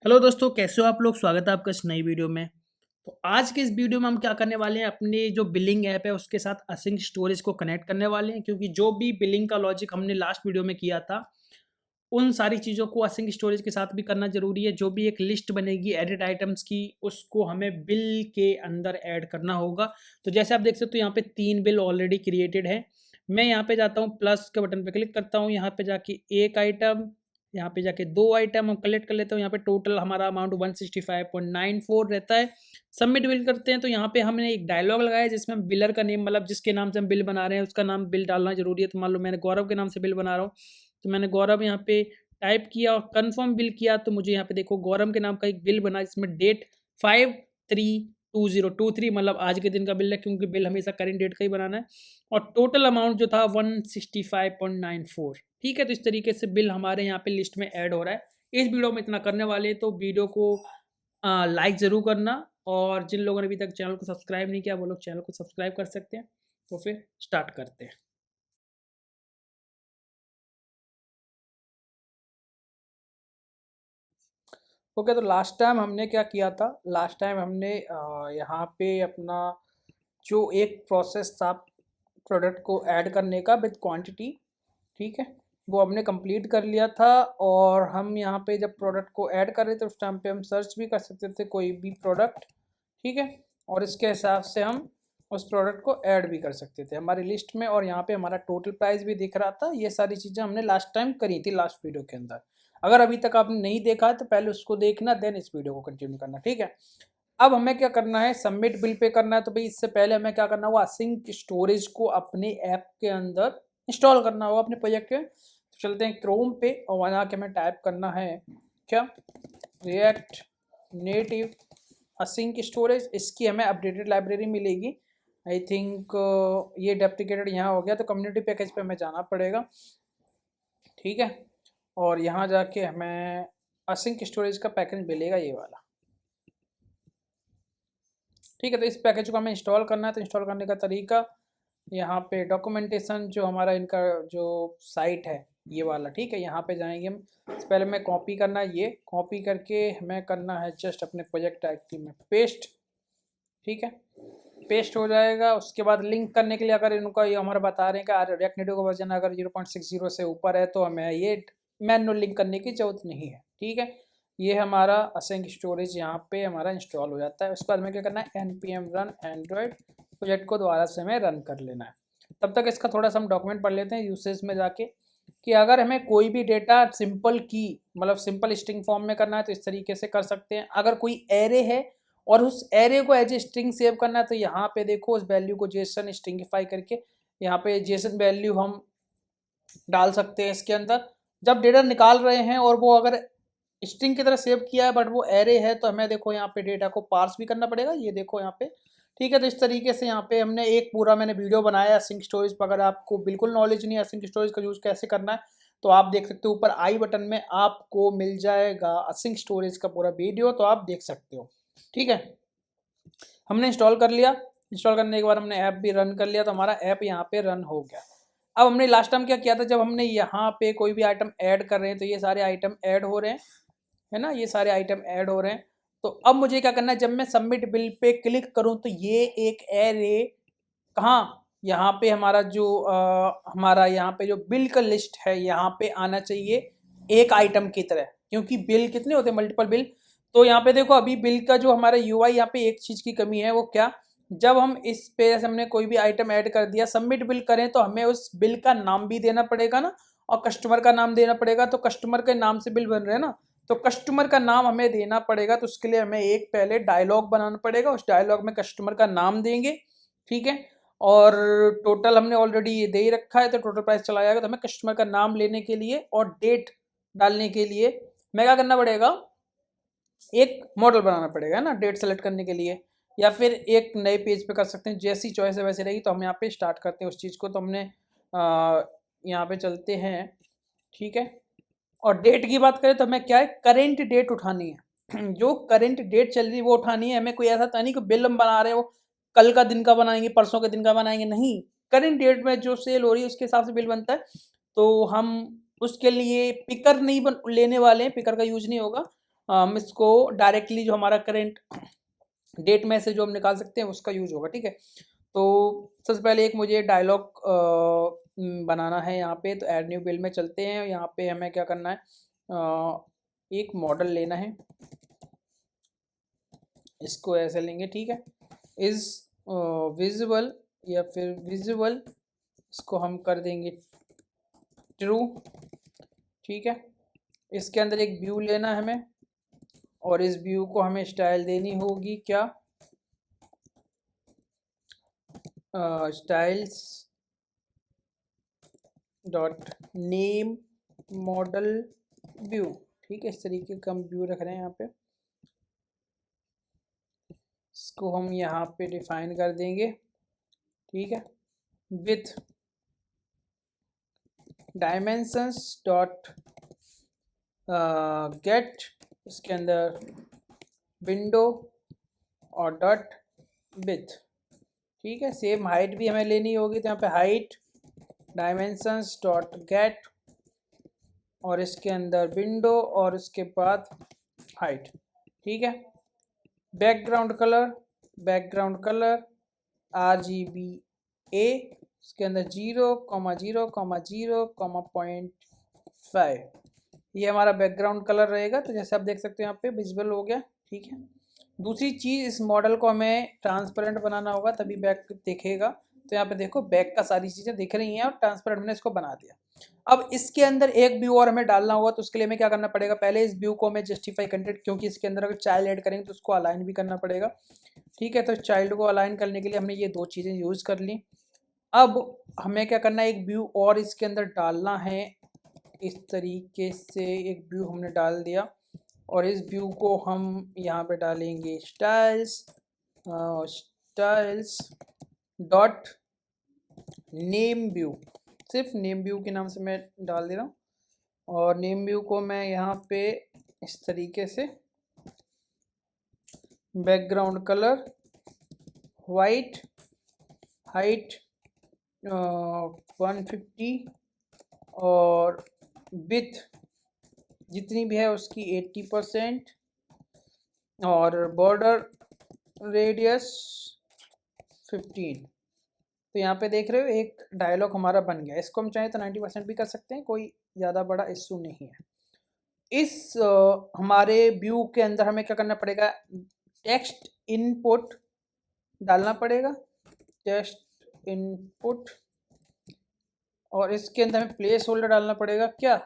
Hello दोस्तों, कैसे हो आप लोग। स्वागत है आपका इस नई वीडियो में। तो आज के इस वीडियो में हम क्या करने वाले हैं, अपने जो बिलिंग ऐप है उसके साथ असिंक स्टोरेज को कनेक्ट करने वाले हैं। क्योंकि जो भी बिलिंग का लॉजिक हमने लास्ट वीडियो में किया था, उन सारी चीज़ों को असिंक स्टोरेज के साथ भी करना ज़रूरी है। जो भी एक लिस्ट बनेगी एडिट आइटम्स की, उसको हमें बिल के अंदर ऐड करना होगा। तो जैसे आप देख सकते हो, यहाँ पे 3 बिल ऑलरेडी क्रिएटेड है। मैं यहाँ पे जाता हूँ, प्लस के बटन पे क्लिक करता हूँ, यहाँ पे जाके एक आइटम, यहाँ पे जाके 2 आइटम हम कलेक्ट कर लेते हैं। यहाँ पे टोटल हमारा अमाउंट 165.94 रहता है। सबमिट बिल करते हैं, तो यहाँ पे हमने एक डायलॉग लगाया है जिसमें हम बिलर का नेम, मतलब जिसके नाम से हम बिल बना रहे हैं उसका नाम बिल डालना ज़रूरी है। तो मान लो मैंने गौरव के नाम से बिल बना रहा हूँ, तो मैंने गौरव यहाँ पे टाइप किया और कन्फर्म बिल किया, तो मुझे यहाँ पे देखो गौरव के नाम का एक बिल बना जिसमें डेट 5/3/2023, मतलब आज के दिन का बिल है, क्योंकि बिल हमेशा करेंट डेट का ही बनाना है। और टोटल अमाउंट जो था 165.94। ठीक है, तो इस तरीके से बिल हमारे यहाँ पे लिस्ट में ऐड हो रहा है। इस वीडियो में इतना करने वाले हैं, तो वीडियो को लाइक ज़रूर करना। और जिन लोगों ने अभी तक चैनल को सब्सक्राइब नहीं किया, वो लोग चैनल को सब्सक्राइब कर सकते हैं। तो फिर स्टार्ट करते हैं। ओके, तो लास्ट टाइम हमने क्या किया था, लास्ट टाइम हमने यहाँ पे अपना जो एक प्रोसेस था प्रोडक्ट को ऐड करने का विद क्वांटिटी, ठीक है, वो हमने कंप्लीट कर लिया था। और हम यहाँ पे जब प्रोडक्ट को ऐड कर रहे थे उस टाइम पे हम सर्च भी कर सकते थे कोई भी प्रोडक्ट, ठीक है, और इसके हिसाब से हम उस प्रोडक्ट को ऐड भी कर सकते थे हमारी लिस्ट में। और यहाँ पे हमारा टोटल प्राइस भी दिख रहा था। ये सारी चीज़ें हमने लास्ट टाइम करी थी लास्ट वीडियो के अंदर। अगर अभी तक आपने नहीं देखा है तो पहले उसको देखना, देन इस वीडियो को कंटिन्यू करना, ठीक है। अब हमें क्या करना है, सबमिट बिल पे करना है। तो भाई इससे पहले हमें क्या करना होगा, असिंक स्टोरेज को अपने ऐप के अंदर इंस्टॉल करना होगा अपने प्रोजेक्ट के। तो चलते हैं क्रोम पे और वहाँ के हमें टाइप करना है क्या, रिएक्ट नेटिव असिंक स्टोरेज। इसकी हमें अपडेटेड लाइब्रेरी मिलेगी। आई थिंक ये डेप्रिकेटेड यहाँ हो गया, तो कम्युनिटी पैकेज पे हमें जाना पड़ेगा, ठीक है। और यहाँ जाके हमें असिंक स्टोरेज का पैकेज मिलेगा, ये वाला, ठीक है। तो इस पैकेज को हमें इंस्टॉल करना है। तो इंस्टॉल करने का तरीका, यहाँ पे डॉक्यूमेंटेशन जो हमारा इनका जो साइट है ये वाला, ठीक है, यहाँ पे जाएंगे हम। पहले में कॉपी करना है, ये कॉपी करके हमें करना है जस्ट अपने प्रोजेक्ट एक्टिव में पेस्ट, ठीक है। पेस्ट हो जाएगा। उसके बाद लिंक करने के लिए, अगर इनका ये हमारा बता रहे हैं कि रिएक्ट नेटिव का वर्जन अगर 0.60 से ऊपर है तो हमें ये मैनुअल लिंक करने की जरूरत नहीं है, ठीक है। ये हमारा असिंक स्टोरेज यहाँ पे हमारा इंस्टॉल हो जाता है। उसके बाद हमें क्या करना है, npm रन एंड्रॉयड प्रोजेक्ट को दोबारा से हमें रन कर लेना है। तब तक इसका थोड़ा सा हम डॉक्यूमेंट पढ़ लेते हैं यूसेज में जाके, कि अगर हमें कोई भी डेटा सिंपल की, मतलब सिंपल स्ट्रिंग फॉर्म में करना है तो इस तरीके से कर सकते हैं। अगर कोई एरे है और उस एरे को एज ए स्ट्रिंग सेव करना है, तो यहाँ पे देखो उस वैल्यू को जेसन स्ट्रिंगिफाई करके यहाँ पे जेसन वैल्यू हम डाल सकते हैं इसके अंदर। जब डेटा निकाल रहे हैं और वो अगर स्ट्रिंग की तरह सेव किया है बट वो एरे है, तो हमें देखो यहाँ पे डेटा को पार्स भी करना पड़ेगा, ये देखो यहाँ पे, ठीक है। तो इस तरीके से यहाँ पे हमने एक पूरा मैंने वीडियो बनाया असिंक स्टोरेज पर। अगर आपको बिल्कुल नॉलेज नहीं है असिंक स्टोरेज का यूज़ कैसे करना है, तो आप देख सकते हो ऊपर आई बटन में आपको मिल जाएगा असिंक स्टोरेज का पूरा वीडियो, तो आप देख सकते हो, ठीक है। हमने इंस्टॉल कर लिया। इंस्टॉल करने के बाद हमने ऐप भी रन कर लिया, तो हमारा ऐप यहाँ पे रन हो गया। अब हमने लास्ट टाइम क्या किया था, जब हमने यहाँ पे कोई भी आइटम ऐड कर रहे हैं तो ये सारे आइटम ऐड हो रहे हैं, है ना, ये सारे आइटम ऐड हो रहे हैं। तो अब मुझे क्या करना है, जब मैं सबमिट बिल पे क्लिक करूं तो ये एक एरे कहाँ, यहाँ पे हमारा जो हमारा यहाँ पे जो बिल का लिस्ट है यहाँ पे आना चाहिए एक आइटम की तरह, क्योंकि बिल कितने होते हैं, मल्टीपल बिल। तो यहाँ पे देखो अभी बिल का जो हमारा यूआई, यहाँ पे एक चीज़ की कमी है, वो क्या, जब हम इस पे हमने कोई भी आइटम ऐड कर दिया, सबमिट बिल करें, तो हमें उस बिल का नाम भी देना पड़ेगा ना, और कस्टमर का नाम देना पड़ेगा। तो कस्टमर के नाम से बिल बन रहे हैं ना, तो कस्टमर का नाम हमें देना पड़ेगा। तो उसके लिए हमें एक पहले डायलॉग बनाना पड़ेगा, उस डायलॉग में कस्टमर का नाम देंगे, ठीक है। और टोटल हमने ऑलरेडी ये दे ही रखा है, तो टोटल प्राइस चला जाएगा। तो हमें कस्टमर का नाम लेने के लिए और डेट डालने के लिए हमें क्या करना पड़ेगा, एक मॉडल बनाना पड़ेगा ना, डेट सेलेक्ट करने के लिए, या फिर एक नए पेज पे कर सकते हैं, जैसी चॉइस है वैसे रहेगी। तो हम यहाँ पे स्टार्ट करते हैं उस चीज़ को। तो हमने यहाँ पे चलते हैं, ठीक है। और डेट की बात करें तो हमें क्या है, करेंट डेट उठानी है। जो करेंट डेट चल रही है वो उठानी है हमें। कोई ऐसा तो नहीं कि बिल हम बना रहे हो कल का दिन का बनाएंगे, परसों के दिन का बनाएंगे, नहीं। करेंट डेट में जो सेल हो रही है उसके हिसाब से बिल बनता है। तो हम उसके लिए पिकर नहीं लेने वाले हैं, पिकर का यूज नहीं होगा। हम इसको डायरेक्टली जो हमारा करेंट डेट में से जो हम निकाल सकते हैं उसका यूज होगा, ठीक है। तो सबसे पहले एक मुझे डायलॉग बनाना है यहाँ पे, तो ऐड न्यू बिल में चलते हैं। यहाँ पे हमें क्या करना है, एक मॉडल लेना है, इसको ऐसे लेंगे, ठीक है। इज विजिबल या फिर विजिबल, इसको हम कर देंगे ट्रू, ठीक है। इसके अंदर एक व्यू लेना है हमें, और इस व्यू को हमें स्टाइल देनी होगी क्या, styles dot name model view, ठीक है। इस तरीके का हम व्यू रख रहे हैं यहाँ पे, इसको हम यहाँ पे डिफाइन कर देंगे, ठीक है। विथ डायमेंशंस डॉट गेट, इसके अंदर विंडो और डॉट विथ, ठीक है। सेम हाइट भी हमें लेनी होगी, तो यहाँ पे हाइट डायमेंशंस डॉट गेट और इसके अंदर विंडो और उसके बाद हाइट, ठीक है। बैकग्राउंड कलर RGBA, इसके अंदर 0,0,0,0,5, ये हमारा बैकग्राउंड कलर रहेगा। तो जैसे आप देख सकते हो यहाँ पे विजिबल हो गया, ठीक है। दूसरी चीज़, इस मॉडल को हमें ट्रांसपेरेंट बनाना होगा तभी बैक दिखेगा। तो यहाँ पे देखो बैक का सारी चीज़ें दिख रही हैं और ट्रांसपेरेंट मैंने इसको बना दिया। अब इसके अंदर एक व्यू और हमें डालना होगा, तो उसके लिए हमें क्या करना पड़ेगा, पहले इस व्यू को हमें जस्टिफाई कंटेंट, क्योंकि इसके अंदर अगर चाइल्ड ऐड करेंगे तो उसको अलाइन भी करना पड़ेगा, ठीक है। तो चाइल्ड को अलाइन करने के लिए हमने ये दो चीज़ें यूज़ कर ली। अब हमें क्या करना है, एक व्यू और इसके अंदर डालना है। इस तरीके से एक व्यू हमने डाल दिया, और इस व्यू को हम यहाँ पे डालेंगे स्टाइल्स डॉट नेम व्यू, सिर्फ नेम व्यू के नाम से मैं डाल दे रहा हूँ। और नेम व्यू को मैं यहाँ पे इस तरीके से बैकग्राउंड कलर वाइट, हाइट 150 और विथ जितनी भी है उसकी 80%, और बॉर्डर रेडियस 15। तो यहाँ पे देख रहे हो एक डायलॉग हमारा बन गया। इसको हम चाहें तो 90% भी कर सकते हैं, कोई ज़्यादा बड़ा इशू नहीं है। इस हमारे व्यू के अंदर हमें क्या करना पड़ेगा, टेक्स्ट इनपुट डालना पड़ेगा, टेक्स्ट इनपुट, और इसके अंदर हमें प्लेस होल्डर डालना पड़ेगा क्या,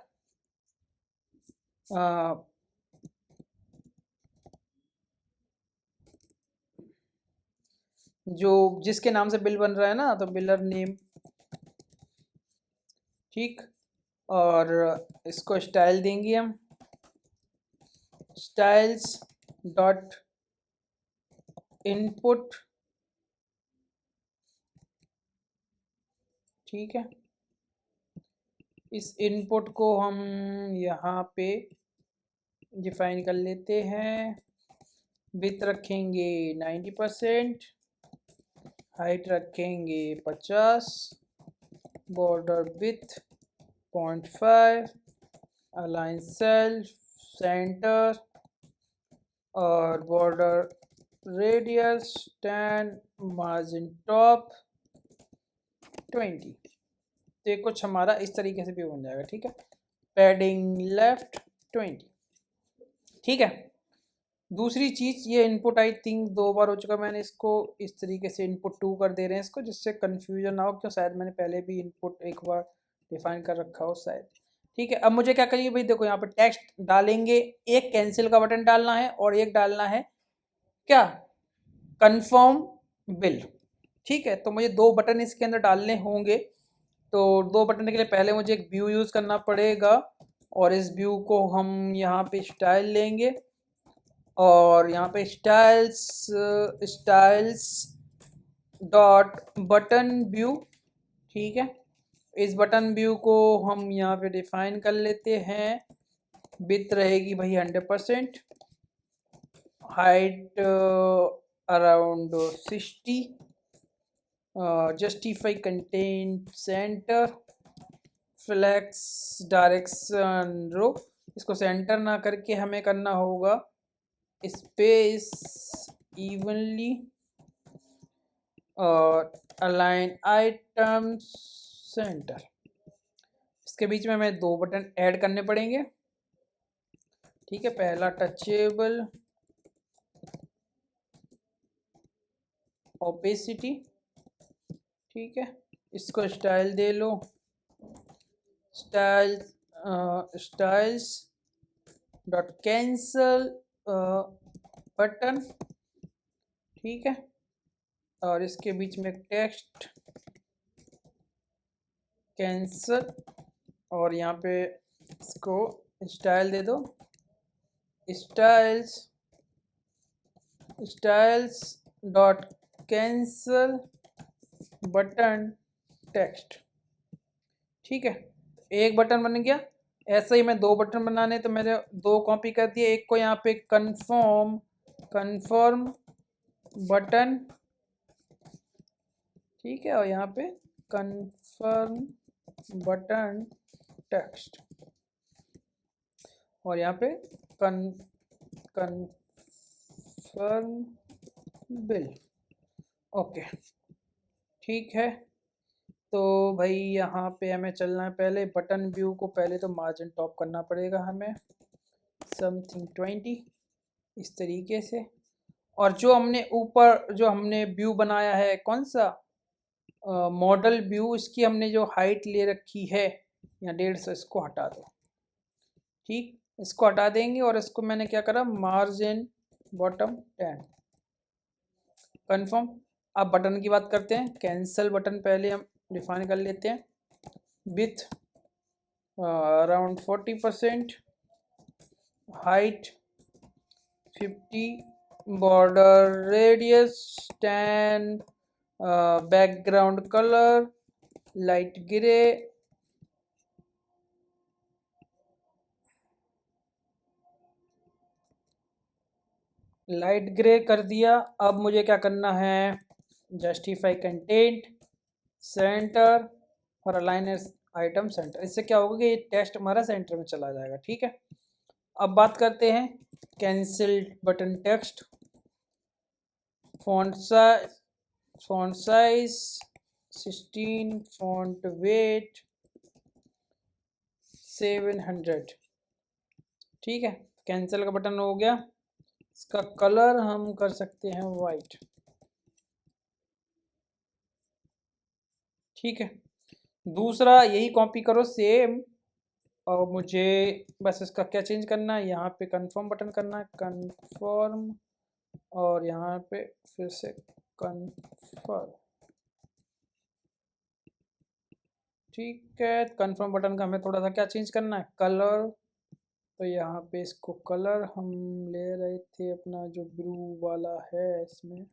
जो जिसके नाम से बिल बन रहा है ना, तो बिलर नेम, ठीक। और इसको स्टाइल देंगे हम, स्टाइल्स डॉट इनपुट, ठीक है। इस इनपुट को हम यहाँ पे डिफाइन कर लेते हैं, विथ रखेंगे 90%, हाइट रखेंगे 50, border with 0.5, align self centre, और बॉर्डर रेडियस 10, मार्जिन टॉप 20। तो ये कुछ हमारा इस तरीके से भी बन जाएगा, ठीक है। पैडिंग लेफ्ट 20, ठीक है। दूसरी चीज़, ये इनपुट आई थिंक 2 बार हो चुका, मैंने इसको इस तरीके से इनपुट 2 कर दे रहे हैं इसको, जिससे कन्फ्यूजन ना हो, क्यों शायद मैंने पहले भी इनपुट एक बार डिफाइन कर रखा हो शायद, ठीक है। अब मुझे क्या करिए भाई, देखो यहाँ पर टेक्स्ट डालेंगे, एक कैंसिल का बटन डालना है और एक डालना है क्या, कन्फर्म बिल, ठीक है। तो मुझे 2 बटन इसके अंदर डालने होंगे। तो 2 बटन के लिए पहले मुझे एक व्यू यूज़ करना पड़ेगा, और इस व्यू को हम यहाँ पे स्टाइल लेंगे, और यहाँ पे स्टाइल्स डॉट बटन व्यू, ठीक है। इस बटन व्यू को हम यहाँ पे डिफाइन कर लेते हैं, विड्थ रहेगी भाई 100%, height around 60, justify content center, flex direction row, इसको सेंटर ना करके हमें करना होगा स्पेस इवनली और अलाइन आइटम सेंटर। इसके बीच में हमें 2 बटन ऐड करने पड़ेंगे। ठीक है, पहला टचेबल ओपेसिटी। ठीक है, इसको स्टाइल दे लो, स्टाइल्स डॉट कैंसल बटन। ठीक है, और इसके बीच में टेक्स्ट कैंसल, और यहाँ पे इसको स्टाइल दे दो, styles dot cancel button text. ठीक है, एक बटन बन गया। ऐसे ही मैं 2 बटन बनाने, तो मैंने 2 कॉपी कर दिए। एक को यहाँ पे कन्फर्म बटन, ठीक है, और यहाँ पे कन्फर्म बटन टेक्स्ट, और यहाँ पे कन्फर्म बिल। ओके, ठीक है। तो भाई यहाँ पे हमें चलना है, पहले बटन व्यू को पहले तो मार्जिन टॉप करना पड़ेगा हमें समथिंग 20 इस तरीके से। और जो हमने ऊपर जो हमने व्यू बनाया है, कौन सा मॉडल व्यू, इसकी हमने जो हाइट ले रखी है या 150, इसको हटा दो। ठीक, इसको हटा देंगे और इसको मैंने क्या करा, मार्जिन बॉटम 10 कन्फर्म। अब बटन की बात करते हैं। कैंसल बटन पहले हम डिफाइन कर लेते हैं, with around 40%, height 50, border radius 10, background colour light grey, कर दिया। अब मुझे क्या करना है, जस्टिफाई कंटेंट सेंटर और अलाइन आइटम सेंटर। इससे क्या होगा कि ये टेक्स्ट हमारा सेंटर में चला जाएगा। ठीक है, अब बात करते हैं cancel button text, font size 16, font weight 700। ठीक है, कैंसिल का बटन हो गया। इसका कलर हम कर सकते हैं वाइट। ठीक है, दूसरा यही कॉपी करो सेम, और मुझे बस इसका क्या चेंज करना है, यहाँ पे कंफर्म बटन करना है, कंफर्म, और यहाँ पे फिर से कंफर्म। ठीक है, कंफर्म बटन का हमें थोड़ा सा क्या चेंज करना है, कलर। तो यहाँ पे इसको कलर हम ले रहे थे अपना जो ब्लू वाला है इसमें।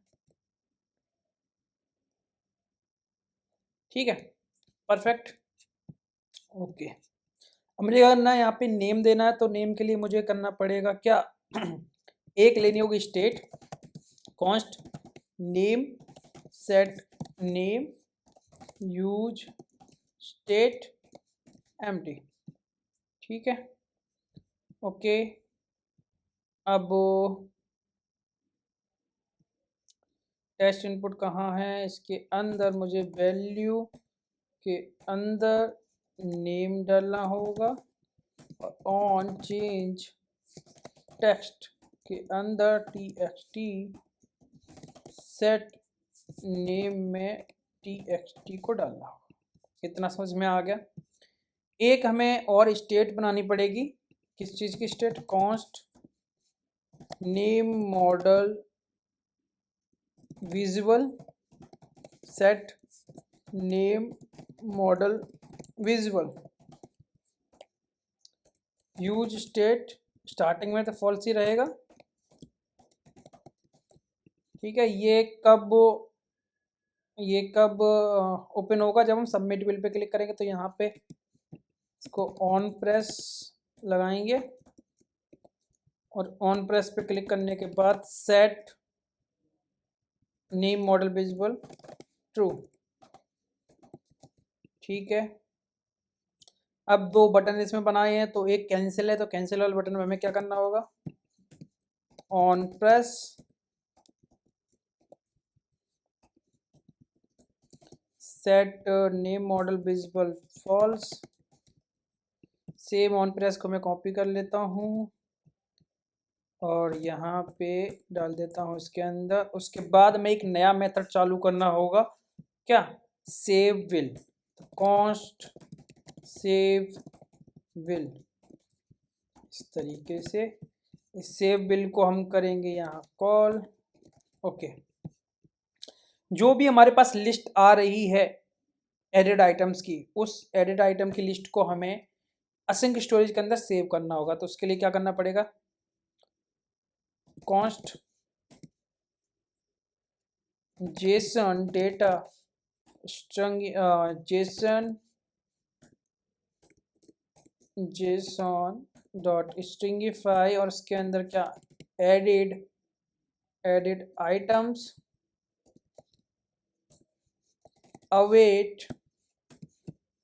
ठीक है, परफेक्ट, ओके। अब मुझे करना है यहाँ पे नेम देना है, तो नेम के लिए मुझे करना पड़ेगा क्या एक लेनी होगी state const name set name use state empty. ठीक है, ओके। अब टेस्ट इनपुट कहाँ है, इसके अंदर मुझे वैल्यू के अंदर नेम डालना होगा, और ऑन चेंज टेक्स्ट के अंदर txt सेट नेम में txt को डालना होगा। इतना समझ में आ गया। एक हमें और स्टेट बनानी पड़ेगी, किस चीज़ की state, const name model visual set name model visual use state. Starting में तो फॉल्स ही रहेगा। ठीक है, ये कब ओपन होगा, जब हम सबमिट बिल पे क्लिक करेंगे। तो यहाँ पे इसको ऑन प्रेस लगाएंगे, और ऑन प्रेस पे क्लिक करने के बाद set name model visual true. ठीक है, अब दो बटन इसमें बनाए हैं, तो एक कैंसिल है, तो कैंसिल वाले बटन में हमें क्या करना होगा, on press set name model visible false. Same on press को मैं कॉपी कर लेता हूँ और यहाँ पे डाल देता हूँ इसके अंदर। उसके बाद में एक नया मेथड चालू करना होगा, क्या, save will, const save will. इस तरीके से इस सेव विल को हम करेंगे यहाँ कॉल। ओके, जो भी हमारे पास लिस्ट आ रही है एडिड आइटम्स की, उस एडिड आइटम की लिस्ट को हमें असिंक स्टोरेज के अंदर सेव करना होगा। तो उसके लिए क्या करना पड़ेगा, const Jason data string, Jason dot stringify, और उसके अंदर क्या, एडिड आइटम्स अवेट,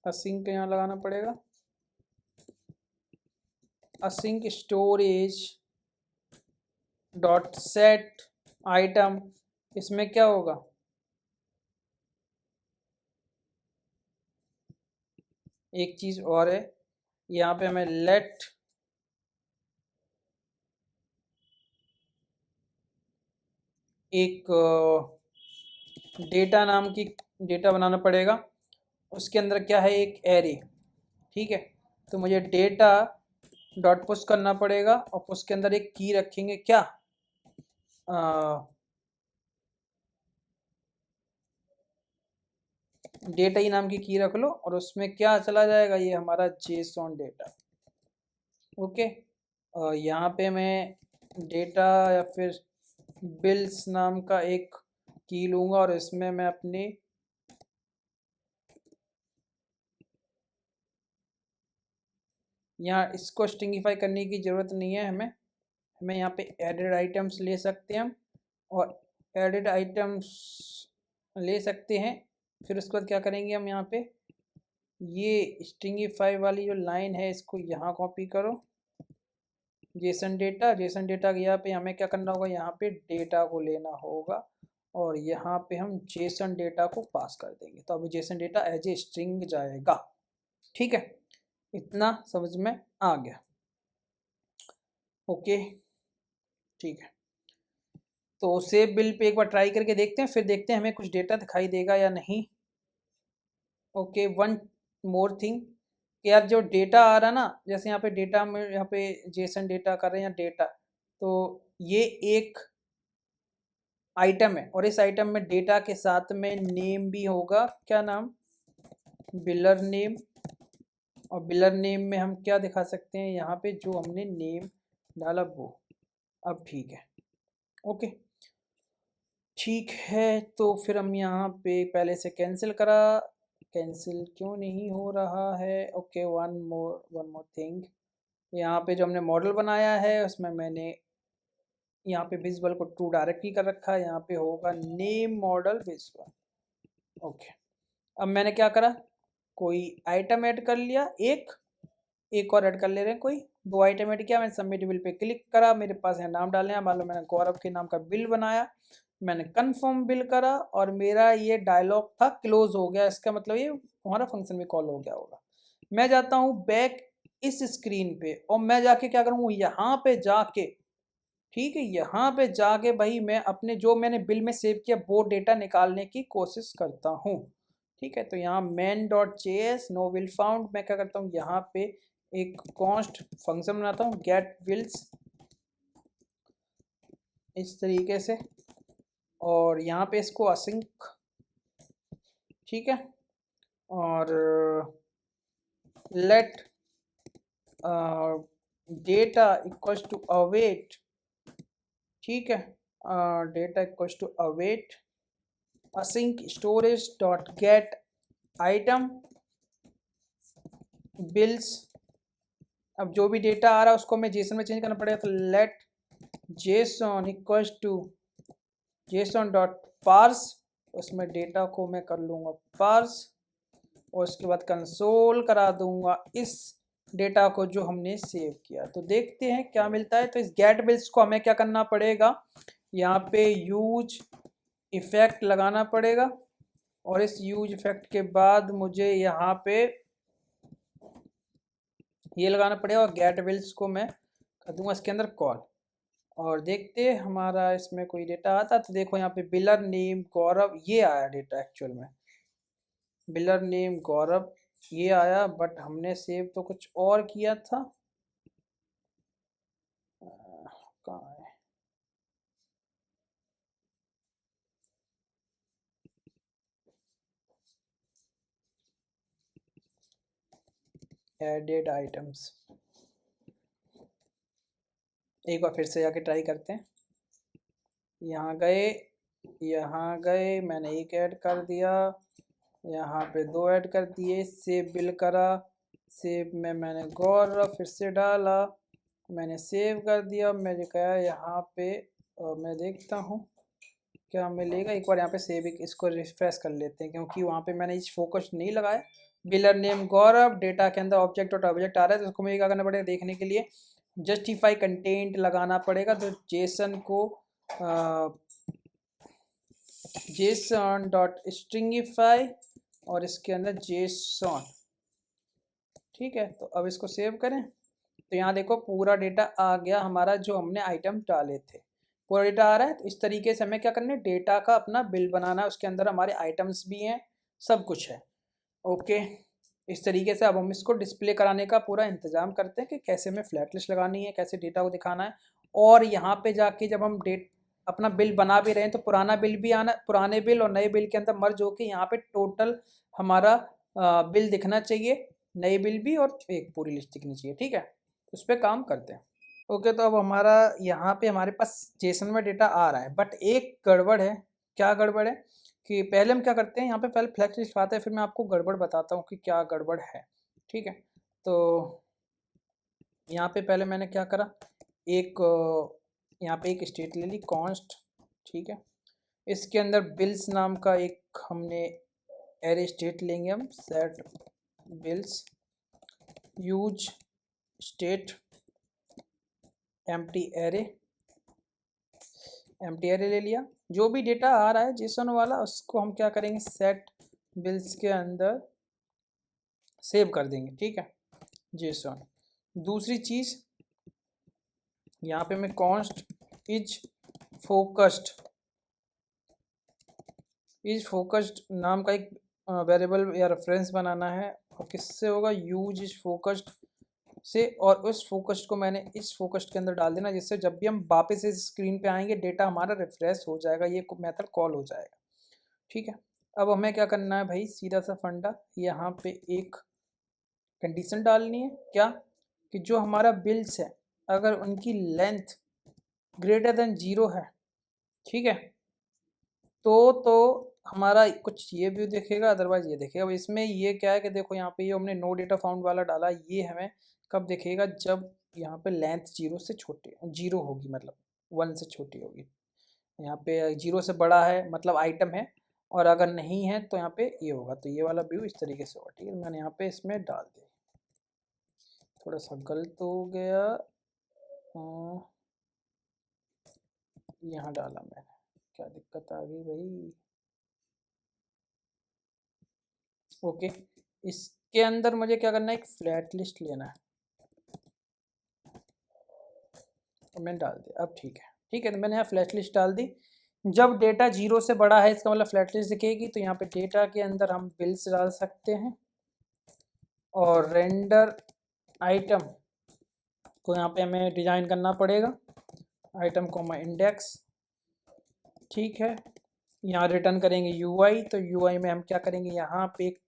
असिंक यहाँ लगाना पड़ेगा, async storage dot set item. इसमें क्या होगा, एक चीज़ और है, यहाँ पे हमें लेट एक डेटा नाम की डेटा बनाना पड़ेगा। उसके अंदर क्या है, एक एरे, ठीक है। तो मुझे डेटा डॉट पुश करना पड़ेगा और पुश के अंदर एक की रखेंगे, क्या, डेटा ही नाम की की रख लो, और उसमें क्या चला जाएगा, ये हमारा जेसॉन डेटा। ओके, यहाँ पे मैं डेटा या फिर बिल्स नाम का एक की लूँगा और इसमें मैं अपनी यहाँ इसको स्ट्रिंगिफाई करने की ज़रूरत नहीं है हमें यहाँ पे एडिड आइटम्स ले सकते हैं हम, और एडिड आइटम्स ले सकते हैं। फिर उसके बाद क्या करेंगे हम, यहाँ पे ये स्ट्रिंगिफाई वाली जो लाइन है इसको यहाँ कॉपी करो, जेसन डेटा के यहाँ पे हमें क्या करना होगा, यहाँ पे डेटा को लेना होगा और यहाँ पे हम जेसन डेटा को पास कर देंगे। तो अब JSON data as a string जाएगा, ठीक है। इतना समझ में आ गया, ओके, ठीक है। तो सेव बिल पे एक बार ट्राई करके देखते हैं, फिर देखते हैं हमें कुछ डेटा दिखाई देगा या नहीं। ओके, वन मोर थिंग, यार जो डेटा आ रहा ना, जैसे यहाँ पे डेटा में यहाँ पे जेसन डेटा कर रहे हैं डेटा, तो ये एक आइटम है और इस आइटम में डेटा के साथ में नेम भी होगा, क्या नाम, बिलर नेम। और बिलर नेम में हम क्या दिखा सकते हैं, यहाँ पे जो हमने नेम डाला वो। अब ठीक है, ओके, ठीक है। तो फिर हम यहाँ पे पहले से कैंसिल करा, कैंसिल क्यों नहीं हो रहा है, ओके, वन मोर थिंग, यहाँ पे जो हमने मॉडल बनाया है उसमें मैंने यहाँ पे विजुअल को ट्रू डायरेक्टली कर रखा है, यहाँ पे होगा नेम मॉडल विजुअल। ओके, अब मैंने क्या करा, कोई आइटम ऐड कर लिया, एक और ऐड कर ले रहे हैं, कोई दो आइटम ऐड किया, मैंने सबमिट बिल पे क्लिक करा, मेरे पास यहाँ नाम डालने हैं, मान लो मैंने गौरव के नाम का बिल बनाया, मैंने कन्फर्म बिल करा और मेरा ये डायलॉग था क्लोज हो गया। इसका मतलब ये हमारा फंक्शन भी कॉल हो गया होगा। मैं जाता हूँ बैक इस स्क्रीन पे और मैं जाके क्या करूँगा, यहाँ पे जाके, ठीक है, यहाँ पे जाके भाई मैं अपने जो मैंने बिल में सेव किया वो डेटा निकालने की कोशिश करता हूँ, ठीक है। तो यहाँ main.js नो विल फाउंड, मैं क्या करता हूँ, यहाँ पे एक कॉन्स्ट फंक्शन बनाता हूँ गेट विल्स, इस तरीके से, और यहाँ पे इसको असिंक, ठीक है, और let data equals to await, ठीक है, data equals to await async storage dot get item bills। अब जो भी डेटा आ रहा है उसको मैं जेसन में चेंज करना पड़ेगा, तो let JSON equals to JSON dot parse, उसमें डेटा को मैं कर लूँगा पार्स, और उसके बाद कंसोल करा दूंगा इस डेटा को जो हमने सेव किया। तो देखते हैं क्या मिलता है। तो इस गेट बिल्स को हमें क्या करना पड़ेगा, यहाँ पे यूज इफेक्ट लगाना पड़ेगा और इस यूज इफेक्ट के बाद मुझे यहाँ पे ये लगाना पड़ेगा और गेट बिल्स को मैं कर दूंगा इसके अंदर कॉल। और देखते हमारा इसमें कोई डेटा आता। तो देखो यहाँ पे बिलर नेम गौरव ये आया डेटा, एक्चुअल में बिलर नेम गौरव ये आया, बट हमने सेव तो कुछ और किया था। कहाँ है, एडेड आइटम्स। एक बार फिर से जाके ट्राई करते हैं। यहाँ गए मैंने एक ऐड कर दिया, यहाँ पे दो ऐड कर दिए, सेव बिल करा, सेव में मैंने गौरव फिर से डाला, मैंने सेव कर दिया। मैंने कहा यहाँ पे मैं देखता हूँ क्या मिलेगा। एक बार यहाँ पे सेव इसको रिफ्रेश कर लेते हैं, क्योंकि वहाँ पे मैंने इस फोकस नहीं लगाया। बिलर नेम गौरव, डेटा के अंदर ऑब्जेक्ट और ऑब्जेक्ट आ रहा है, तो उसको मुझे क्या करना पड़ेगा देखने के लिए, जस्टिफाई कंटेंट लगाना पड़ेगा। तो जेसन को जेसन डॉट स्ट्रिंगिफाई और इसके अंदर जेसन, ठीक है। तो अब इसको सेव करें। तो यहाँ देखो पूरा डेटा आ गया हमारा, जो हमने आइटम डाले थे पूरा डेटा आ रहा है। तो इस तरीके से हमें क्या करना है, डेटा का अपना बिल बनाना है, उसके अंदर हमारे आइटम्स भी हैं, सब कुछ है। ओके, इस तरीके से अब हम इसको डिस्प्ले कराने का पूरा इंतज़ाम करते हैं कि कैसे हमें फ्लैट लिस्ट लगानी है, कैसे डेटा को दिखाना है। और यहाँ पे जाके जब हम अपना बिल बना भी रहे हैं तो पुराना बिल भी आना, पुराने बिल और नए बिल के अंदर मर्ज होके यहाँ पे टोटल हमारा बिल दिखना चाहिए, नए बिल भी, और एक पूरी लिस्ट दिखनी चाहिए, ठीक है। उस पर काम करते हैं। ओके, तो अब हमारा यहाँ पे हमारे पास जेसन में डेटा आ रहा है, बट एक गड़बड़ है। क्या गड़बड़ है कि पहले हम क्या करते हैं, यहाँ पे पहले फ्लैक्स लिस्ट लगाते हैं, फिर मैं आपको गड़बड़ बताता हूँ कि क्या गड़बड़ है, ठीक है। तो यहाँ पे पहले मैंने क्या करा, एक यहाँ पे एक स्टेट ले ली कॉन्स्ट, ठीक है। इसके अंदर बिल्स नाम का एक हमने एरे स्टेट लेंगे हम, set bills use state empty array ले लिया। जो भी डेटा आ रहा है जेसन वाला उसको हम क्या करेंगे, सेट बिल्स के अंदर सेव कर देंगे, ठीक है, जेसन। दूसरी चीज़ यहाँ पे मैं कॉन्स्ट इज फोकस्ड नाम का एक वेरिएबल या रेफरेंस बनाना है, और किससे होगा, यूज इज फोकस्ड से। और उस फोकस्ड को मैंने इस फोकस्ड के अंदर डाल देना, जिससे जब भी हम वापस इस स्क्रीन पे आएंगे डेटा हमारा रिफ्रेश हो जाएगा, ये मेथड कॉल हो जाएगा, ठीक है। अब हमें क्या करना है भाई, सीधा सा फंडा, यहाँ पे एक कंडीशन डालनी है, क्या कि जो हमारा बिल्स है अगर उनकी लेंथ ग्रेटर देन 0 है, ठीक है, तो हमारा कुछ ये व्यू देखेगा, अदरवाइज ये देखेगा। अब इसमें ये क्या है कि देखो यहाँ पे ये हमने नो डेटा फाउंड वाला डाला, ये हमें कब देखेगा, जब यहाँ पे लेंथ 0 से छोटी 0 होगी, मतलब 1 से छोटी होगी। यहाँ पे 0 से बड़ा है मतलब आइटम है, और अगर नहीं है तो यहाँ पे ये होगा। तो ये वाला व्यू इस तरीके से होगा, ठीक है। मैंने यहाँ पे इसमें डाल दिया, थोड़ा सा गलत हो गया, यहाँ डाला मैंने, क्या दिक्कत आ गई भाई। ओके, इसके अंदर मुझे क्या करना है, एक फ्लैट लिस्ट लेना है, तो मैंने डाल दिया। अब ठीक है, ठीक है, तो मैंने यहाँ फ्लैट लिस्ट डाल दी। जब डेटा 0 से बड़ा है इसका मतलब फ्लैट लिस्ट दिखेगी। तो यहाँ पे डेटा के अंदर हम बिल्स डाल सकते हैं, और रेंडर आइटम को यहाँ पे हमें डिजाइन करना पड़ेगा, आइटम को इंडेक्स, ठीक है। यहाँ रिटर्न करेंगे यूआई। तो यूआई में हम क्या करेंगे, यहाँ पे एक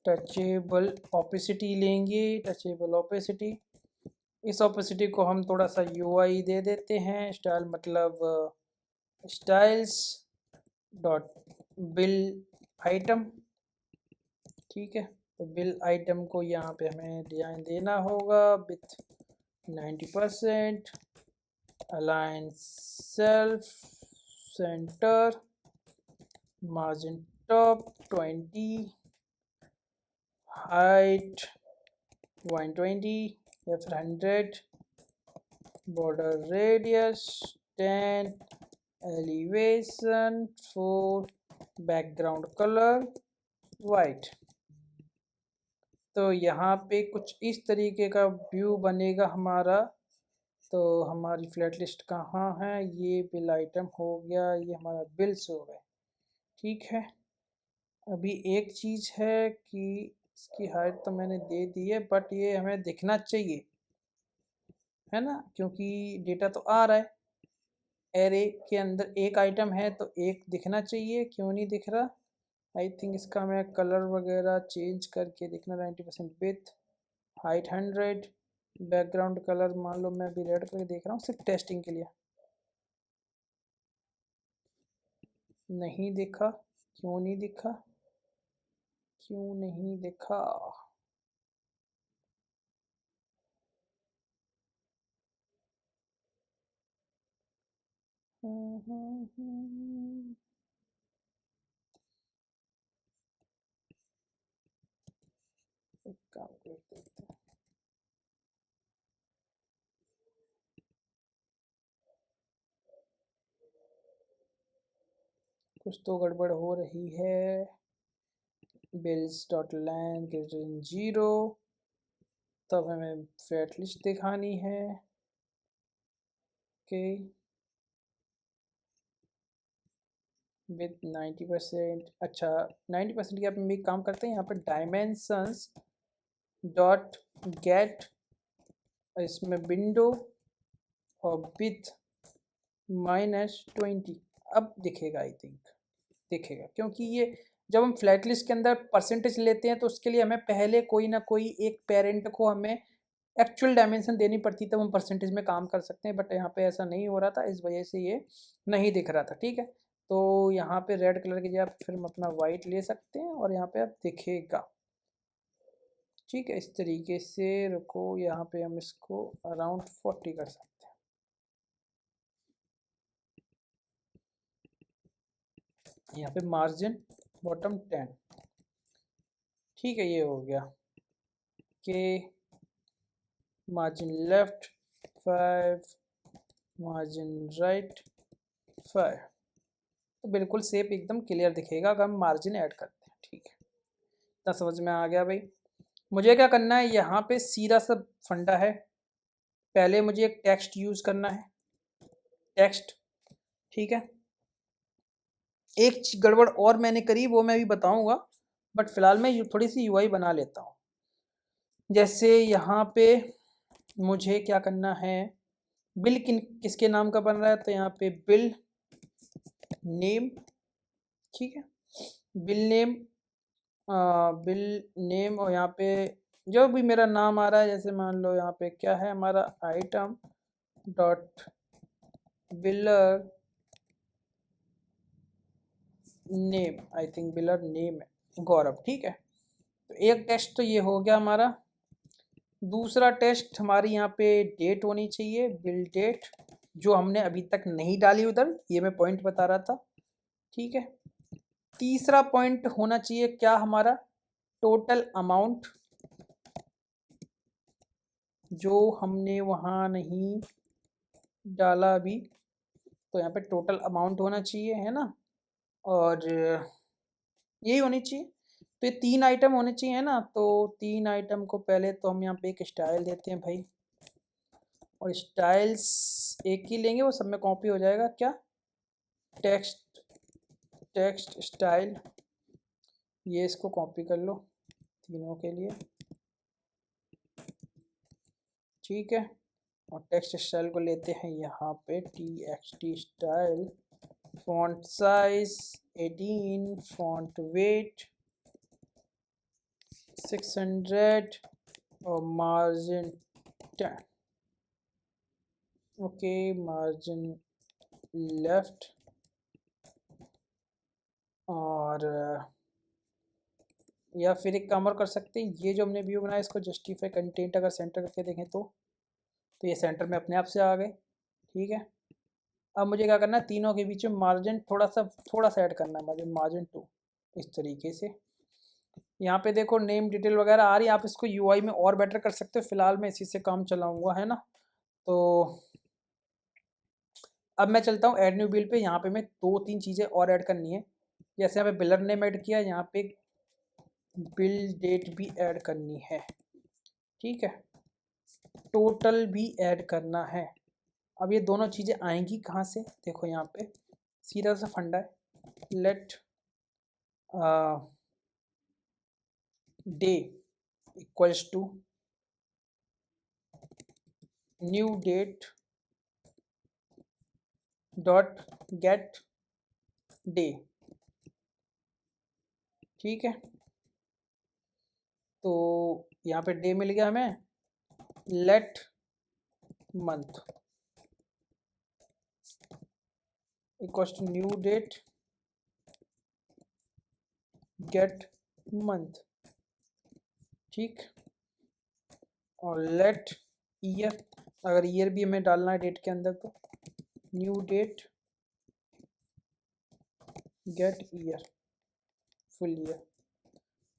टचेबल ओपेसिटी लेंगे, टचेबल ओपेसिटी। इस ओपेसिटी को हम थोड़ा सा यूआई दे देते हैं, स्टाइल मतलब स्टाइल्स डॉट बिल आइटम, ठीक है। तो बिल आइटम को यहाँ पे हमें डिजाइन देना होगा with 90%, align self centre, margin top 20, height 120 या फिर 100, border radius 10, elevation 4, background colour white. तो यहाँ पे कुछ इस तरीके का व्यू बनेगा हमारा। तो हमारी फ्लैट लिस्ट कहाँ है, ये बिल आइटम हो गया, ये हमारा बिल्स हो गए। ठीक है, अभी एक चीज़ है कि इसकी हाइट तो मैंने दे दी है, बट ये हमें दिखना चाहिए, है ना, क्योंकि डेटा तो आ रहा है, एरे के अंदर एक आइटम है तो एक दिखना चाहिए। क्यों नहीं दिख रहा? आई थिंक इसका मैं कलर वगैरह चेंज करके देखना। 90% विथ, हाइट 100, बैकग्राउंड कलर मान लो मैं अभी रेड करके देख रहा हूँ सिर्फ टेस्टिंग के लिए। नहीं दिखा, क्यों नहीं दिखा, क्यों नहीं दिखा? एक काम करते हैं, कुछ तो गड़बड़ हो रही है। बिल्स डॉट लैन ग्रेटर देन 0, तब हमें फ्लैट लिस्ट दिखानी है। Okay, with 90%। अच्छा, 90% की आप हम एक काम करते हैं, यहाँ पर डायमेंशंस डॉट गेट, इसमें विंडो और विथ -20, अब दिखेगा, आई थिंक दिखेगा, क्योंकि ये जब हम फ्लैट लिस्ट के अंदर परसेंटेज लेते हैं तो उसके लिए हमें पहले कोई ना कोई एक पेरेंट को हमें एक्चुअल डायमेंशन देनी पड़ती, तब हम परसेंटेज में काम कर सकते हैं। बट यहाँ पे ऐसा नहीं हो रहा था, इस वजह से ये नहीं दिख रहा था। ठीक है, तो यहाँ पे रेड कलर की जगह फिर हम अपना वाइट ले सकते हैं और यहाँ पे अब दिखेगा। ठीक है, इस तरीके से रुको, यहाँ पे हम इसको अराउंड 40 कर सकते हैं। यहाँ पे मार्जिन बॉटम 10। ठीक है, ये हो गया कि मार्जिन लेफ्ट 5, मार्जिन राइट 5, तो बिल्कुल शेप एकदम क्लियर दिखेगा अगर हम मार्जिन ऐड करते हैं। ठीक है, इतना समझ में आ गया भाई। मुझे क्या करना है, यहाँ पे सीधा सा फंडा है, पहले मुझे एक टेक्स्ट यूज़ करना है, टेक्स्ट। ठीक है, एक गड़बड़ और मैंने करी, वो मैं अभी बताऊंगा, बट फिलहाल मैं थोड़ी सी यूआई बना लेता हूँ। जैसे यहाँ पे मुझे क्या करना है, बिल किसके नाम का बन रहा है, तो यहाँ पे बिल नेम। ठीक है, बिल नेम, बिल नेम, और यहाँ पे जो भी मेरा नाम आ रहा है, जैसे मान लो यहाँ पे क्या है हमारा, item dot wheeler name, I think wheeler name है गौरव। ठीक है, तो एक टेस्ट तो ये हो गया हमारा। दूसरा टेस्ट हमारी यहाँ पे डेट होनी चाहिए, बिल डेट, जो हमने अभी तक नहीं डाली उधर, ये मैं पॉइंट बता रहा था। ठीक है, तीसरा पॉइंट होना चाहिए क्या हमारा, टोटल अमाउंट, जो हमने वहाँ नहीं डाला अभी, तो यहाँ पे टोटल अमाउंट होना चाहिए, है ना, और यही होनी चाहिए। तो ये 3 आइटम होने चाहिए, है ना। तो 3 आइटम को पहले तो हम यहाँ पे एक स्टाइल देते हैं भाई, और स्टाइल्स एक ही लेंगे, वो सब में कॉपी हो जाएगा। क्या, टेक्स्ट, टेक्स्ट स्टाइल, ये इसको कॉपी कर लो तीनों के लिए। ठीक है, और टेक्स्ट स्टाइल को लेते हैं यहाँ पे TXT style, font size 18, font weight 600 और मार्जिन 10। ओके, मार्जिन लेफ्ट, और या फिर एक काम और कर सकते हैं, ये जो हमने व्यू बनाया इसको जस्टिफाई कंटेंट अगर सेंटर करके देखें तो ये सेंटर में अपने आप से आ गए। ठीक है, अब मुझे क्या करना है, तीनों के बीच में मार्जिन थोड़ा सा ऐड करना है, मार्जिन 2। इस तरीके से। यहाँ पे देखो नेम डिटेल वगैरह आ रही है, आप इसको यूआई में और बेटर कर सकते हो। फिलहाल मैं इसी से काम चलाऊंगा, है ना। तो अब मैं चलता हूँ ऐड न्यू बिल पे। यहाँ पे मैं 2-3 चीज़ें और ऐड करनी है। जैसे यहाँ पे बिलर नेम ऐड किया, यहाँ पे बिल डेट भी ऐड करनी है, ठीक है। टोटल भी ऐड करना है। अब ये दोनों चीज़ें आएंगी कहाँ से, देखो यहाँ पे सीधा सा फंडा है। Let day equals to new date dot get day, ठीक है। तो यहाँ पे डे मिल गया हमें। Let month equals to new date get month, ठीक। और लेट ईयर, अगर ईयर भी हमें डालना है डेट के अंदर तो new date get year full year.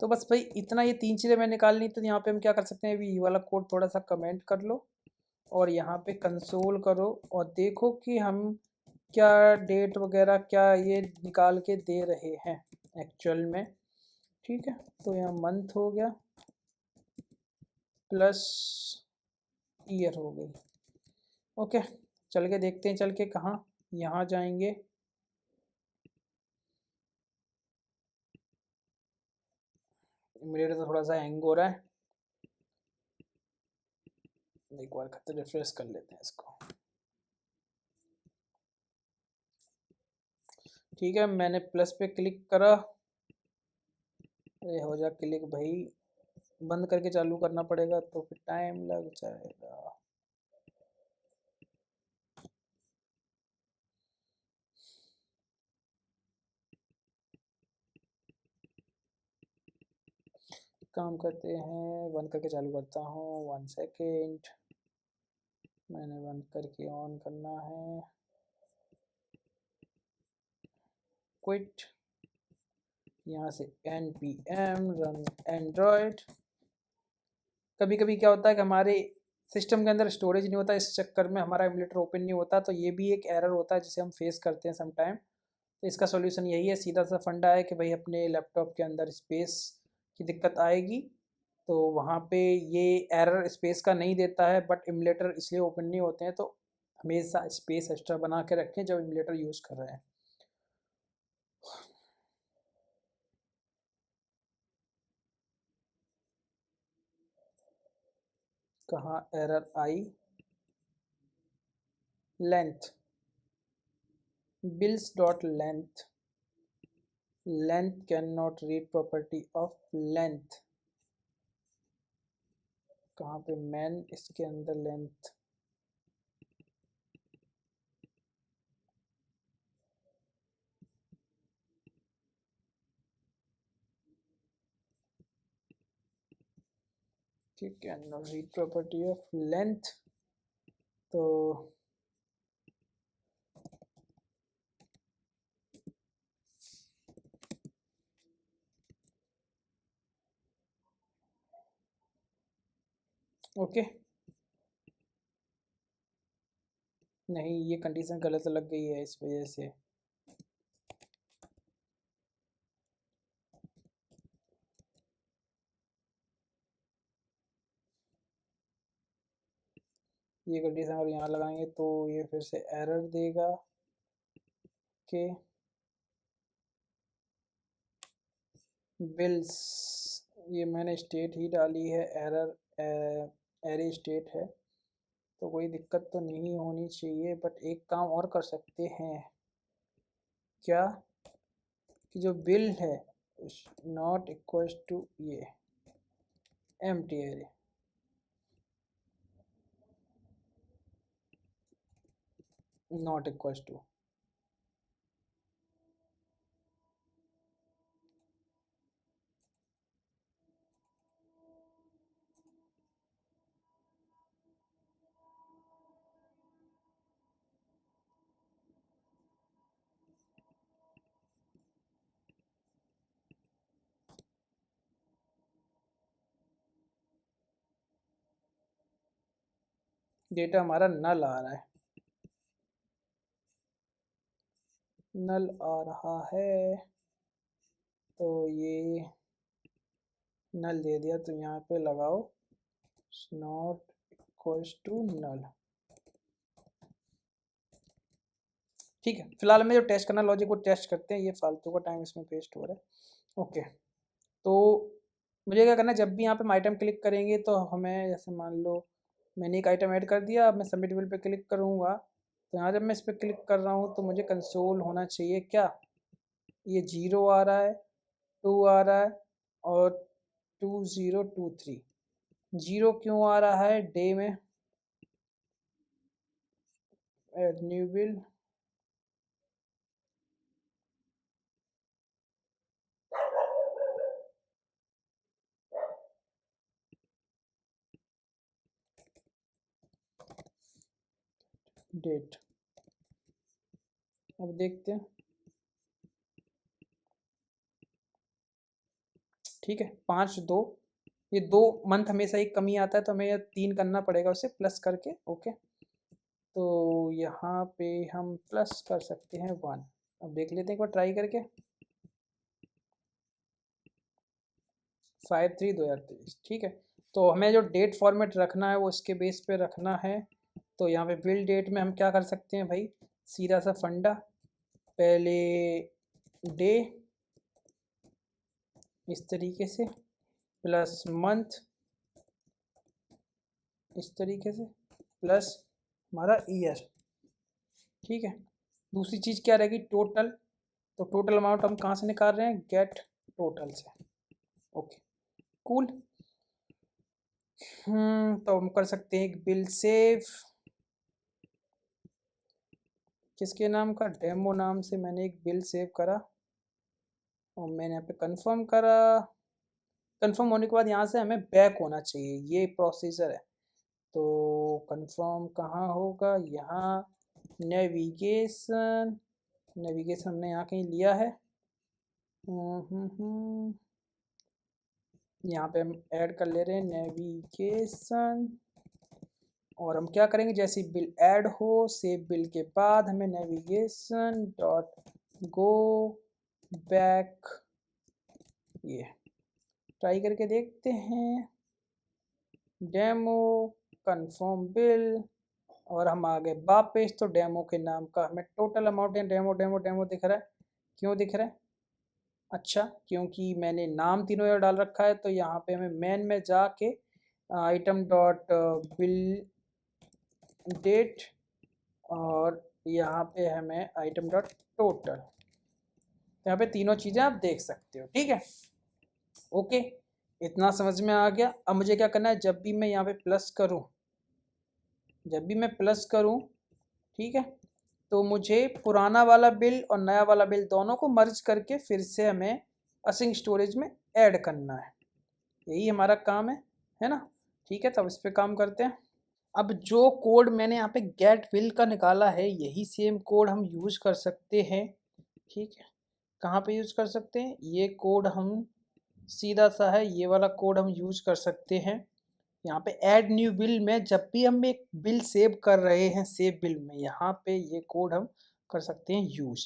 तो बस भाई इतना, ये 3 चीज़ें मैं निकालनी। तो यहाँ पे हम क्या कर सकते हैं, अभी ये वाला कोड थोड़ा सा कमेंट कर लो और यहाँ पे कंसोल करो और देखो कि हम क्या डेट वगैरह क्या ये निकाल के दे रहे हैं एक्चुअल में, ठीक है। तो यहाँ मंथ हो गया प्लस ईयर हो गई। ओके, चल के देखते हैं, चल के कहाँ, यहाँ जाएंगे। इमीडिएट तो थोड़ा सा हैंग हो रहा है, एक बार खत्म रिफ्रेश कर लेते हैं इसको। ठीक है, मैंने प्लस पे क्लिक करा। अरे हो जा क्लिक भाई, बंद करके चालू करना पड़ेगा तो फिर टाइम लग जाएगा। काम करते हैं, बंद करके चालू करता हूँ। 1 सेकेंड, मैंने बंद करके ऑन करना है। क्विट, यहाँ से npm रन एंड्रॉयड। कभी कभी क्या होता है कि हमारे सिस्टम के अंदर स्टोरेज नहीं होता, इस चक्कर में हमारा एमुलेटर ओपन नहीं होता। तो ये भी एक एरर होता है जिसे हम फेस करते हैं समटाइम। तो इसका सॉल्यूशन यही है, सीधा सा फंडा है कि भाई अपने लैपटॉप के अंदर स्पेस की दिक्कत आएगी तो वहाँ पे ये एरर स्पेस का नहीं देता है, बट एमुलेटर इसलिए ओपन नहीं होते हैं। तो हमेशा स्पेस एक्स्ट्रा बना के रखें जब एमुलेटर यूज़ कर रहे हैं। कहाँ error I, length, bills dot length, length can not read property of length. कहाँ पे मैन, इसके अंदर लेंथ, ठीक है, not read property of length. तो ओके, नहीं ये कंडीशन गलत लग गई है इस वजह से। ये कंडीशन अगर यहाँ लगाएंगे तो ये फिर से एरर देगा कि बिल्स, ये मैंने स्टेट ही डाली है, एरर एरे स्टेट है। तो कोई दिक्कत तो नहीं होनी चाहिए, बट एक काम और कर सकते हैं क्या, कि जो बिल है नॉट इक्वल्स टू ये empty array, not equals to, data हमारा नल आ रहा है, नल आ रहा है, तो ये नल दे दिया, तो यहाँ पे लगाओ नॉट इक्वल्स टू नल। ठीक है, फिलहाल हमें जो टेस्ट करना लॉजिक वो टेस्ट करते हैं, ये फालतू का टाइम इसमें वेस्ट हो रहा है। ओके, तो मुझे क्या करना है, जब भी यहाँ पे हम आइटम क्लिक करेंगे तो हमें, जैसे मान लो मैंने एक आइटम ऐड कर दिया, अब मैं सबमिट बिल पे क्लिक करूँगा, तो यहाँ जब मैं इस पर क्लिक कर रहा हूँ तो मुझे कंसोल होना चाहिए क्या, ये 0 आ रहा है, 2 आ रहा है और 2023। 0 क्यों आ रहा है, डे में ऐड न्यू बिल, डेट, अब देखते हैं। ठीक है, 5/2, ये 2 मंथ हमेशा एक कमी आता है, तो हमें यह 3 करना पड़ेगा उसे प्लस करके। ओके, तो यहाँ पे हम प्लस कर सकते हैं 1। अब देख लेते हैं एक बार ट्राई करके। 5/3/2023। ठीक है, तो हमें जो डेट फॉर्मेट रखना है वो इसके बेस पे रखना है। तो यहाँ पे बिल डेट में हम क्या कर सकते हैं भाई, सीधा सा फंडा, पहले डे इस तरीके से, प्लस मंथ इस तरीके से, प्लस हमारा ईयर। ठीक है, दूसरी चीज़ क्या रहेगी, टोटल, तो टोटल अमाउंट हम कहाँ से निकाल रहे हैं, गेट टोटल से। Okay, cool. तो हम कर सकते हैं एक बिल सेव, किसके नाम का, डेमो नाम से मैंने एक बिल सेव करा और मैंने यहाँ पे कंफर्म करा। कंफर्म होने के बाद यहाँ से हमें बैक होना चाहिए, ये प्रोसीजर है। तो कंफर्म कहाँ होगा, यहाँ नेविगेशन, नेविगेशन हमने यहाँ कहीं लिया है। यहाँ पे हम ऐड कर ले रहे हैं नेविगेशन, और हम क्या करेंगे, जैसे बिल ऐड हो, सेव बिल के बाद हमें नेविगेशन डॉट गो बैक, ये ट्राई करके देखते हैं, डेमो कंफर्म बिल, और हम आ गए वापस। तो डेमो के नाम का हमें टोटल अमाउंट है, डेमो डेमो डेमो दिख रहा है, क्यों दिख रहा है, अच्छा क्योंकि मैंने नाम तीनों यहाँ डाल रखा है। तो यहाँ पे हमें मेन में जाके आइटम डॉट बिल डेट, और यहाँ पे हमें आइटम डॉट टोटल, तो यहाँ पे तीनों चीज़ें आप देख सकते हो। ठीक है, ओके, इतना समझ में आ गया। अब मुझे क्या करना है, जब भी मैं यहाँ पे प्लस करूँ, जब भी मैं प्लस करूँ, ठीक है, तो मुझे पुराना वाला बिल और नया वाला बिल दोनों को मर्ज करके फिर से हमें असिंक स्टोरेज में ऐड करना है, यही हमारा काम है ना। ठीक है, तब इस पे काम करते हैं। अब जो कोड मैंने यहाँ पे गेट बिल का निकाला है, यही सेम कोड हम यूज कर सकते हैं। ठीक है, कहाँ पे यूज कर सकते हैं, ये कोड हम सीधा सा है, ये वाला कोड हम यूज कर सकते हैं यहाँ पे ऐड न्यू बिल में। जब भी हम एक बिल सेव कर रहे हैं, सेव बिल में यहाँ पे ये कोड हम कर सकते हैं यूज।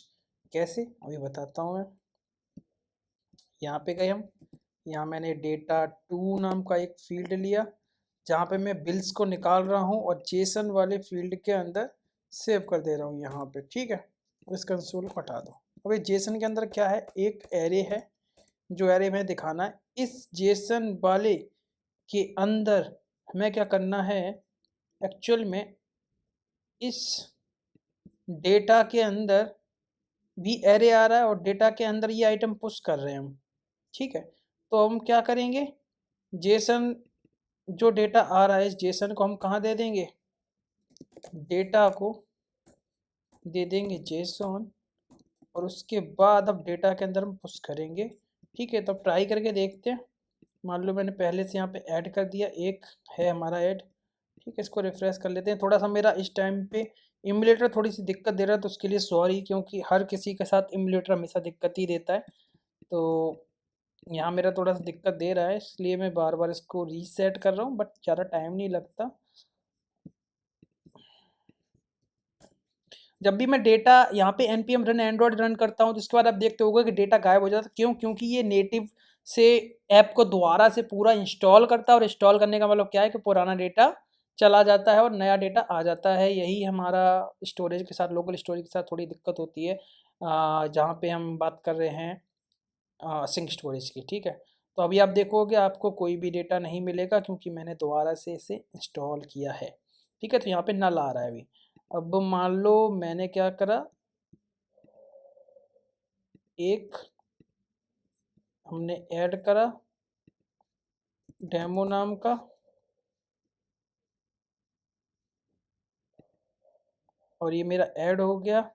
कैसे, अभी बताता हूँ मैं। यहाँ पे गए हम, यहाँ मैंने डेटा 2 नाम का एक फील्ड लिया, जहाँ पे मैं बिल्स को निकाल रहा हूँ और जेसन वाले फील्ड के अंदर सेव कर दे रहा हूँ यहाँ पे। ठीक है, इस कंसोल को हटा दो। अभी जेसन के अंदर क्या है, एक एरे है, जो एरे में दिखाना है। इस जेसन वाले के अंदर हमें क्या करना है, एक्चुअल में इस डेटा के अंदर भी एरे आ रहा है और डेटा के अंदर ये आइटम पुश कर रहे हैं हम। ठीक है, तो हम क्या करेंगे, जेसन जो डेटा आ रहा है, इस जेसन को हम कहाँ दे देंगे, डेटा को दे देंगे जेसन, और उसके बाद अब डेटा के अंदर हम पुश करेंगे। ठीक है, तो अब ट्राई करके देखते हैं। मान लो मैंने पहले से यहाँ पे ऐड कर दिया, एक है हमारा ऐड। ठीक है, इसको रिफ्रेश कर लेते हैं। थोड़ा सा मेरा इस टाइम पे इमुलेटर थोड़ी सी दिक्कत दे रहा है, तो उसके लिए सॉरी, क्योंकि हर किसी के साथ इमुलेटर हमेशा दिक्कत ही देता है। तो यहाँ मेरा थोड़ा सा दिक्कत दे रहा है, इसलिए मैं बार बार इसको रीसेट कर रहा हूँ, बट ज़्यादा टाइम नहीं लगता। जब भी मैं डेटा यहाँ पे npm रन एंड्रॉयड रन करता हूँ तो इसके बाद आप देखते होगे कि डेटा गायब हो जाता है। क्यों? क्योंकि ये नेटिव से ऐप को दोबारा से पूरा इंस्टॉल करता है, और इंस्टॉल करने का मतलब क्या है कि पुराना डेटा चला जाता है और नया डेटा आ जाता है। यही हमारा स्टोरेज के साथ, लोकल स्टोरेज के साथ थोड़ी दिक्कत होती है जहाँ पे हम बात कर रहे हैं सिंक स्टोरेज की, ठीक है। तो अभी आप देखोगे आपको कोई भी डेटा नहीं मिलेगा क्योंकि मैंने दोबारा से इसे इंस्टॉल किया है, ठीक है। तो यहाँ पे नल आ रहा है अभी। अब मान लो मैंने क्या करा, एक हमने ऐड करा डेमो नाम का, और ये मेरा ऐड हो गया।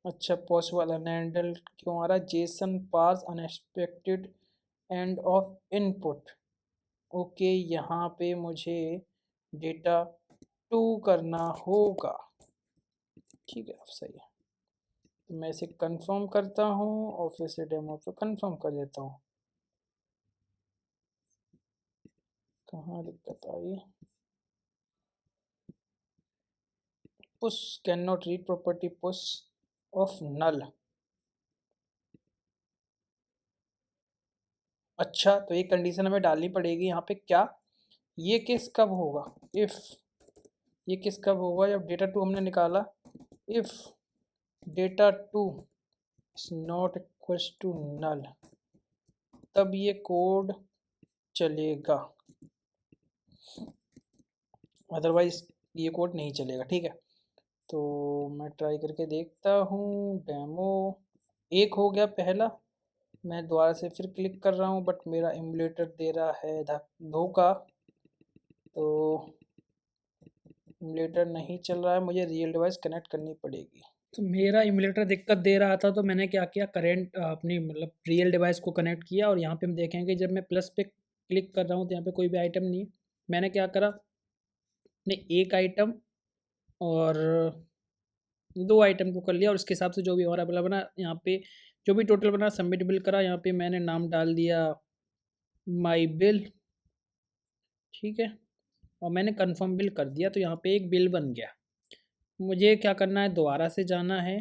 अच्छा, पॉसिबल अनहैंडल क्यों आ रहा है? Jason pass unexpected end of input. Okay, यहाँ पे मुझे डेटा टू करना होगा, ठीक है, सही है। तो मैं इसे कंफर्म करता हूँ और फिर से डेमो पे कंफर्म कर देता हूँ। कहाँ दिक्कत आई? Push can not read property push of null. अच्छा, तो ये कंडीशन हमें डालनी पड़ेगी यहाँ पे। क्या ये केस कब होगा? इफ़ ये केस कब होगा? जब डेटा टू हमने निकाला। If data two is not equal to null, तब ये कोड चलेगा, अदरवाइज ये कोड नहीं चलेगा, ठीक है। तो मैं ट्राई करके देखता हूँ। डेमो एक हो गया पहला, मैं दोबारा से फिर क्लिक कर रहा हूँ बट मेरा एमुलेटर दे रहा है धोखा। तो एमुलेटर नहीं चल रहा है, मुझे रियल डिवाइस कनेक्ट करनी पड़ेगी। तो मेरा एमुलेटर दिक्कत दे रहा था, तो मैंने क्या किया, करंट अपनी मतलब रियल डिवाइस को कनेक्ट किया, और यहाँ पे हम देखेंगे जब मैं प्लस पे क्लिक कर रहा हूँ तो यहाँ पे कोई भी आइटम नहीं है। मैंने क्या करा, ने एक आइटम और दो आइटम को कर लिया, और उसके हिसाब से जो भी हमारा बिल बना, यहाँ पे जो भी टोटल बना सबमिट बिल करा। यहाँ पे मैंने नाम डाल दिया माई बिल, ठीक है, और मैंने कंफर्म बिल कर दिया। तो यहाँ पे एक बिल बन गया। मुझे क्या करना है, दोबारा से जाना है,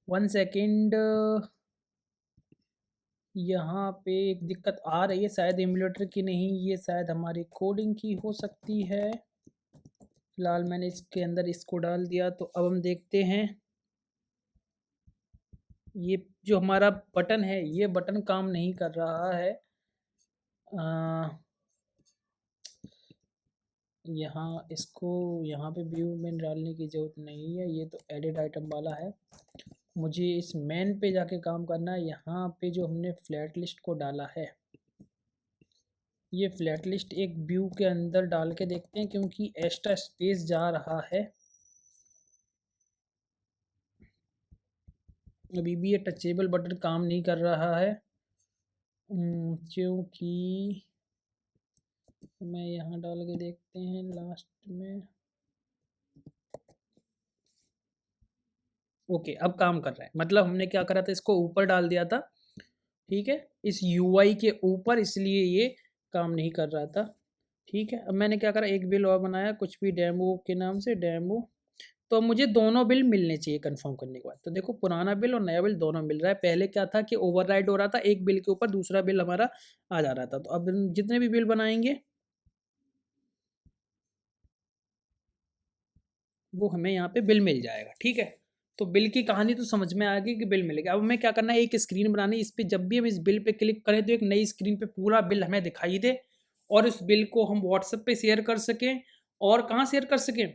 वन सेकेंड। यहाँ पे एक दिक्कत आ रही है, शायद एमुलेटर की नहीं, ये शायद हमारी कोडिंग की हो सकती है। फिलहाल मैंने इसके अंदर इसको डाल दिया। तो अब हम देखते हैं, ये जो हमारा बटन है ये बटन काम नहीं कर रहा है। यहाँ इसको यहाँ पे व्यू में डालने की ज़रूरत नहीं है, ये तो एडिट आइटम वाला है। मुझे इस मेन पे जाके काम करना है। यहाँ पे जो हमने फ्लैट लिस्ट को डाला है, ये फ्लैट लिस्ट एक व्यू के अंदर डाल के देखते हैं, क्योंकि एक्स्ट्रा स्पेस जा रहा है। अभी भी ये टचेबल बटन काम नहीं कर रहा है, क्योंकि मैं यहाँ डाल के देखते हैं लास्ट में। ओके, अब काम कर रहा है। मतलब हमने क्या करा था, इसको ऊपर डाल दिया था, ठीक है, इस यूआई के ऊपर, इसलिए ये काम नहीं कर रहा था, ठीक है। अब मैंने क्या करा, एक बिल और बनाया कुछ भी डेमो के नाम से, डेमो। तो अब मुझे दोनों बिल मिलने चाहिए कंफर्म करने के बाद। तो देखो, पुराना बिल और नया बिल दोनों मिल रहा है। पहले क्या था कि ओवरराइड हो रहा था, एक बिल के ऊपर दूसरा बिल हमारा आ जा रहा था। तो अब जितने भी बिल बनाएंगे वो हमें यहाँ पे बिल मिल जाएगा, ठीक है। तो बिल की कहानी तो समझ में आ गई कि बिल मिलेगा। अब हमें क्या करना है, एक स्क्रीन बनानी, इस पे जब भी हम इस बिल पे क्लिक करें तो एक नई स्क्रीन पे पूरा बिल हमें दिखाई दे, और इस बिल को हम व्हाट्सएप पे शेयर कर सकें। और कहाँ शेयर कर सकें,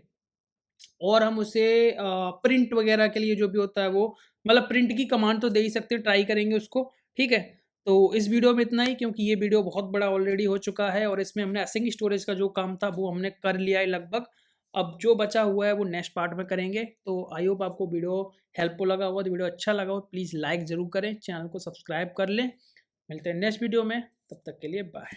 और हम उसे प्रिंट वगैरह के लिए जो भी होता है वो, मतलब प्रिंट की कमांड तो दे ही सकते हैं, ट्राई करेंगे उसको, ठीक है। तो इस वीडियो में इतना ही, क्योंकि ये वीडियो बहुत बड़ा ऑलरेडी हो चुका है, और इसमें हमने असिंक स्टोरेज का जो काम था वो हमने कर लिया है लगभग। अब जो बचा हुआ है वो नेक्स्ट पार्ट में करेंगे। तो आई होप आपको वीडियो हेल्पफुल लगा हुआ, तो वीडियो अच्छा लगा हो प्लीज़ लाइक ज़रूर करें, चैनल को सब्सक्राइब कर लें। मिलते हैं नेक्स्ट वीडियो में, तब तक के लिए बाय।